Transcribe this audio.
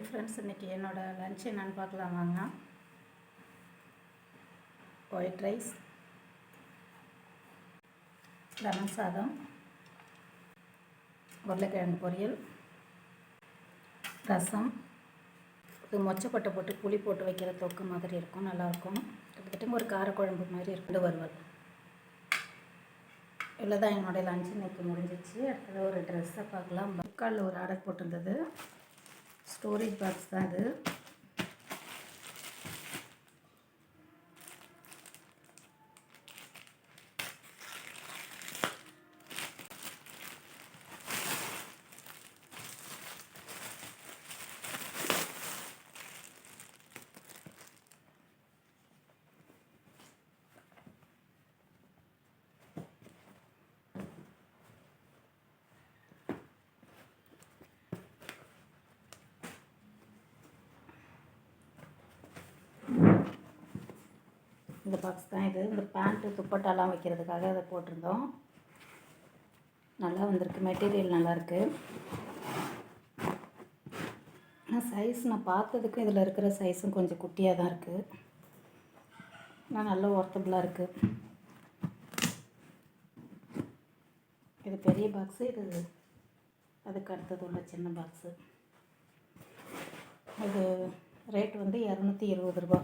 Friends, இன்றைக்கி என்னோடய lunch என்னென்னு பார்க்கலாம் வாங்க. ஒயிட் ரைஸ், லெமன் சாதம், உருளைக்கிழங்கு பொரியல், ரசம். இது மொச்சப்பட்டை போட்டு புளி போட்டு வைக்கிற தொக்கு மாதிரி இருக்கும், நல்லாயிருக்கும். கிட்டத்தட்ட ஒரு காரக்குழம்பு மாதிரி இருக்குது. வறுவல். இவ்வளோ தான் என்னோடய லன்ச் இன்றைக்கி முடிஞ்சிச்சு. அடுத்தது ஒரு ட்ரெஸ்ஸை பார்க்கலாம். ஃப்ளிப்கார்ட்டில் ஒரு ஆர்டர் போட்டிருந்தது. ஸ்டோரேஜ் பாக்ஸ் தான் இது. இந்த பாக்ஸ் தான் இது. இந்த பேண்ட்டு துப்பட்டாலாம் வைக்கிறதுக்காக அதை போட்டிருந்தோம். நல்லா வந்திருக்கு, மெட்டீரியல் நல்லாயிருக்கு. ஆனால் சைஸ் நான் பார்த்ததுக்கும் இதில் இருக்கிற சைஸும் கொஞ்சம் குட்டியாக தான் இருக்குது. ஆனால் நல்ல ஒர்த்தபுளாக இருக்குது. இது பெரிய பாக்ஸு, இது அதுக்கு அடுத்தது உள்ள சின்ன பாக்ஸு. இது ரேட் வந்து 220 ரூபா.